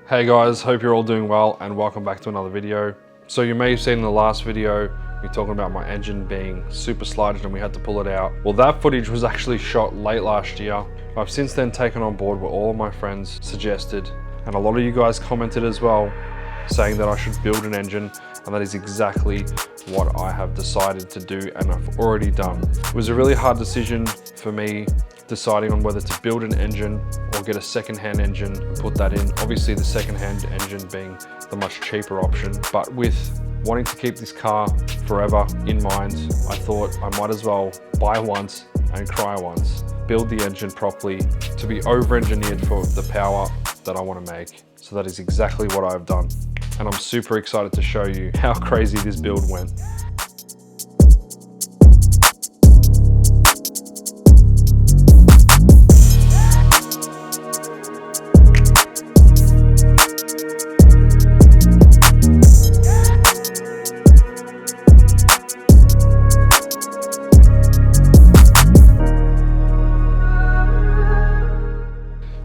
Hey guys, hope you're all doing well and welcome back to another video. So you may have seen in the last video me talking about my engine being super sludged and we had to pull it out. Well, that footage was actually shot late last year. I've since then taken on board what all of my friends suggested, and a lot of you guys commented as well saying that I should build an engine, and that is exactly what I have decided to do and I've already done. It was a really hard decision for me deciding on whether to build an engine or get a second-hand engine and put that in. Obviously the second-hand engine being the much cheaper option, but with wanting to keep this car forever in mind, I thought I might as well buy once and cry once. Build the engine properly to be over-engineered for the power that I want to make. So that is exactly what I've done. And I'm super excited to show you how crazy this build went.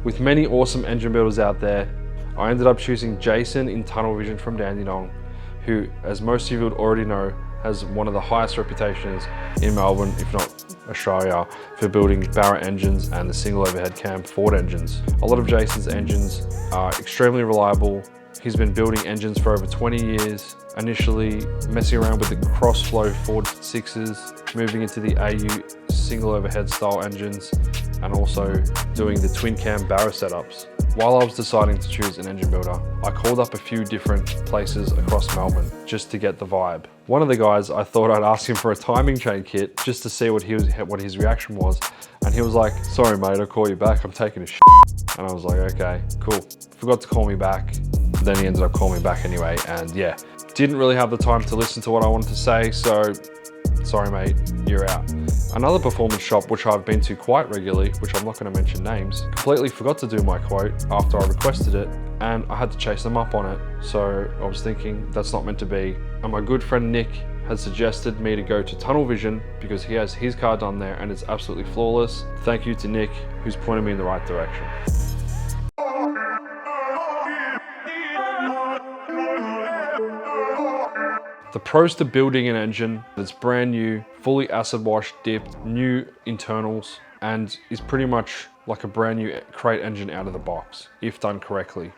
With many awesome engine builders out there, I ended up choosing Jason in Tunnel Vision from Dandenong, who, as most of you would already know, has one of the highest reputations in Melbourne, if not Australia, for building Barra engines and the single overhead cam Ford engines. A lot of Jason's engines are extremely reliable. He's been building engines for over 20 years, initially messing around with the cross-flow Ford 6s, moving into the AU single overhead style engines, and also doing the twin cam Barra setups. While I was deciding to choose an engine builder, I called up a few different places across Melbourne just to get the vibe. One of the guys, I thought I'd ask him for a timing chain kit just to see what his reaction was, and he was like, "Sorry mate, I'll call you back, I'm taking a shit." And I was like, okay, cool. Forgot to call me back. Then he ended up calling me back anyway, and yeah, didn't really have the time to listen to what I wanted to say, so sorry mate, you're out. Another performance shop which I've been to quite regularly, which I'm not going to mention names, completely forgot to do my quote after I requested it, and I had to chase them up on it. So I was thinking that's not meant to be, and my good friend Nick has suggested me to go to Tunnel Vision because he has his car done there and it's absolutely flawless. Thank you to Nick, who's pointed me in the right direction. The pros to building an engine that's brand new, fully acid wash dipped, new internals, and is pretty much like a brand new crate engine out of the box, if done correctly.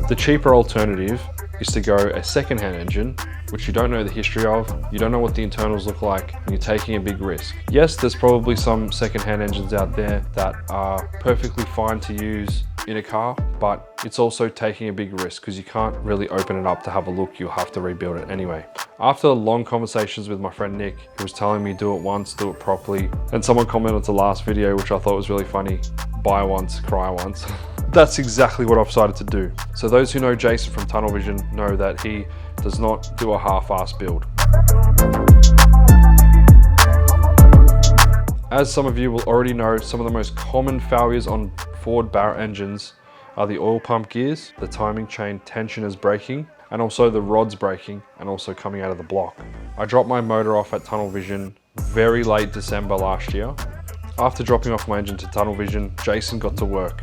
The cheaper alternative is to go a second-hand engine, which you don't know the history of, you don't know what the internals look like, and you're taking a big risk. Yes, there's probably some second-hand engines out there that are perfectly fine to use in a car, but it's also taking a big risk because you can't really open it up to have a look, you'll have to rebuild it anyway. After long conversations with my friend Nick, who was telling me do it once, do it properly, and someone commented on the last video, which I thought was really funny, buy once, cry once. That's exactly what I've decided to do. So those who know Jason from Tunnel Vision know that he does not do a half-ass build. As some of you will already know, some of the most common failures on Ford Barra engines are the oil pump gears, the timing chain tensioners breaking, and also the rods breaking and also coming out of the block. I dropped my motor off at Tunnel Vision very late December last year. After dropping off my engine to Tunnel Vision, Jason got to work.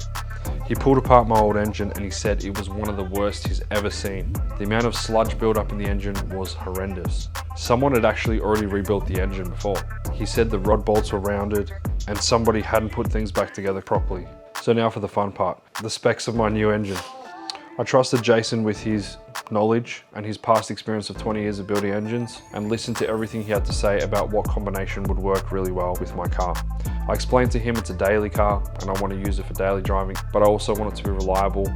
He pulled apart my old engine and he said it was one of the worst he's ever seen. The amount of sludge buildup in the engine was horrendous. Someone had actually already rebuilt the engine before. He said the rod bolts were rounded and somebody hadn't put things back together properly. So now for the fun part, the specs of my new engine. I trusted Jason with his knowledge and his past experience of 20 years of building engines and listened to everything he had to say about what combination would work really well with my car. I explained to him it's a daily car and I want to use it for daily driving, but I also want it to be reliable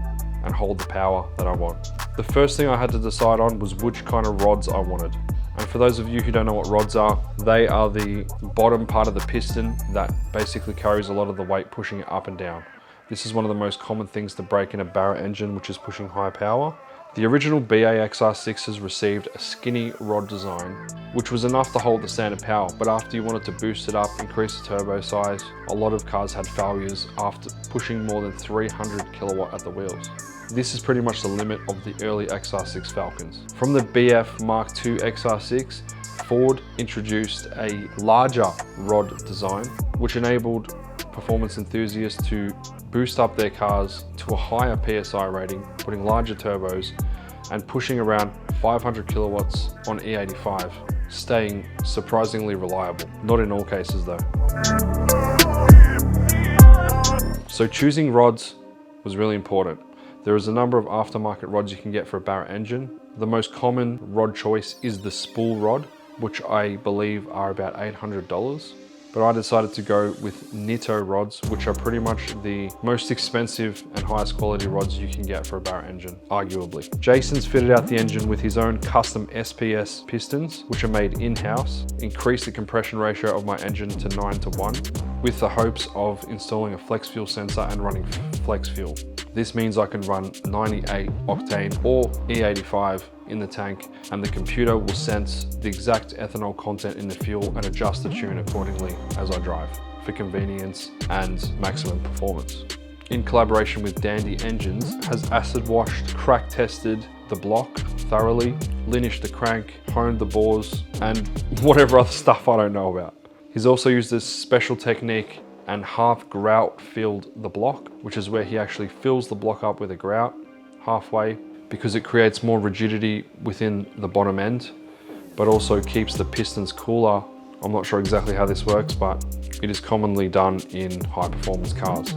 and hold the power that I want. The first thing I had to decide on was which kind of rods I wanted. And for those of you who don't know what rods are, they are the bottom part of the piston that basically carries a lot of the weight pushing it up and down. This is one of the most common things to break in a Barra engine, which is pushing high power. The original BA XR6s received a skinny rod design, which was enough to hold the standard power, but after you wanted to boost it up, increase the turbo size, a lot of cars had failures after pushing more than 300 kilowatt at the wheels. This is pretty much the limit of the early XR6 Falcons. From the BF Mark II XR6, Ford introduced a larger rod design, which enabled performance enthusiasts to boost up their cars to a higher PSI rating, putting larger turbos and pushing around 500 kilowatts on E85, staying surprisingly reliable. Not in all cases though. So choosing rods was really important. There is a number of aftermarket rods you can get for a Barra engine. The most common rod choice is the spool rod, which I believe are about $800. But I decided to go with Nitto rods, which are pretty much the most expensive and highest quality rods you can get for a Barra engine, arguably. Jason's fitted out the engine with his own custom SPS pistons, which are made in-house, increased the compression ratio of my engine to 9:1, with the hopes of installing a flex fuel sensor and running flex fuel. This means I can run 98 octane or E85 in the tank, and the computer will sense the exact ethanol content in the fuel and adjust the tune accordingly as I drive for convenience and maximum performance. In collaboration with Dandy Engines, has acid washed, crack tested the block thoroughly, lineaged the crank, honed the bores, and whatever other stuff I don't know about. He's also used this special technique and half grout filled the block, which is where he actually fills the block up with a grout halfway, because it creates more rigidity within the bottom end, but also keeps the pistons cooler. I'm not sure exactly how this works, but it is commonly done in high performance cars.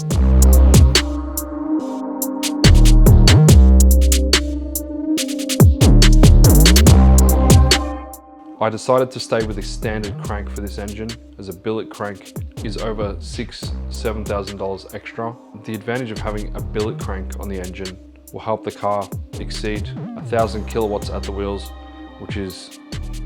I decided to stay with a standard crank for this engine, as a billet crank is over $7,000 extra. The advantage of having a billet crank on the engine will help the car exceed 1,000 kilowatts at the wheels, which is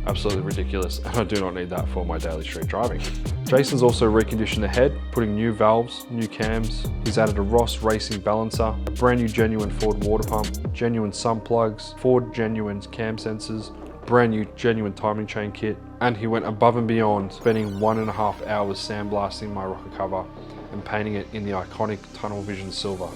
absolutely ridiculous, and I do not need that for my daily street driving. Jason's also reconditioned the head, putting new valves, new cams. He's added a Ross racing balancer, a brand new genuine Ford water pump, genuine sump plugs, Ford genuine cam sensors, brand new genuine timing chain kit, and he went above and beyond, spending 1.5 hours sandblasting my rocker cover and painting it in the iconic Tunnel Vision Silver.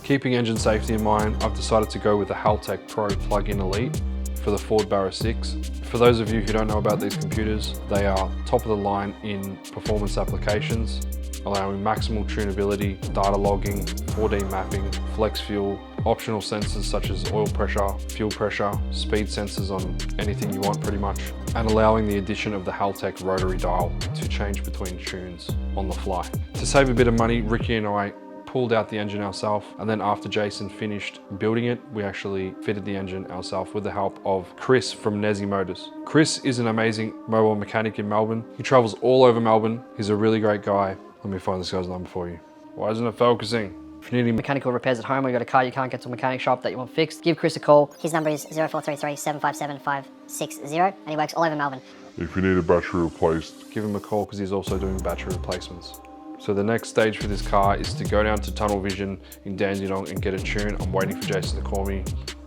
Keeping engine safety in mind, I've decided to go with the Haltech Pro Plug-in Elite for the Ford Barra 6. For those of you who don't know about these computers, they are top of the line in performance applications, allowing maximal tunability, data logging, 4D mapping, flex fuel, optional sensors such as oil pressure, fuel pressure, speed sensors on anything you want pretty much, and allowing the addition of the Haltech rotary dial to change between tunes on the fly. To save a bit of money, Ricky and I pulled out the engine ourselves, and then after Jason finished building it, we actually fitted the engine ourselves with the help of Chris from Nezzy Motors. Chris is an amazing mobile mechanic in Melbourne. He travels all over Melbourne. He's a really great guy. Let me find this guy's number for you. Why isn't it focusing? If you need any mechanical repairs at home, or you got a car you can't get to a mechanic shop that you want fixed, give Chris a call. His number is 0433 757 560, and he works all over Melbourne. If you need a battery replaced, give him a call, because he's also doing battery replacements. So the next stage for this car is to go down to Tunnel Vision in Dandenong and get a tune. I'm waiting for Jason to call me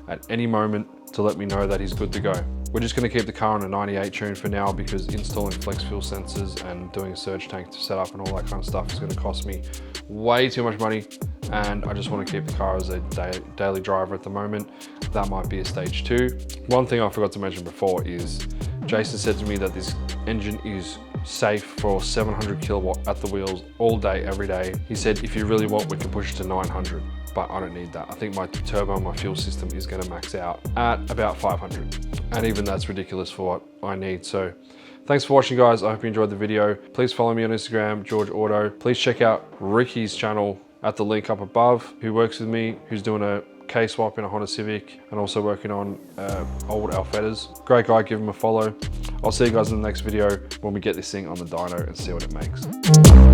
at any moment to let me know that he's good to go. We're just going to keep the car on a 98 tune for now, because installing flex fuel sensors and doing a surge tank to set up and all that kind of stuff is going to cost me way too much money, and I just want to keep the car as a daily driver at the moment. That might be a stage 2. One thing I forgot to mention before is Jason said to me that this engine is safe for 700 kilowatt at the wheels all day, every day. He said, if you really want, we can push it to 900, but I don't need that. I think my turbo and my fuel system is going to max out at about 500. And even that's ridiculous for what I need. So thanks for watching, guys. I hope you enjoyed the video. Please follow me on Instagram, George Auto. Please check out Ricky's channel at the link up above, who works with me, who's doing a K-swap in a Honda Civic and also working on old Alfetas. Great guy, give him a follow. I'll see you guys in the next video when we get this thing on the dyno and see what it makes.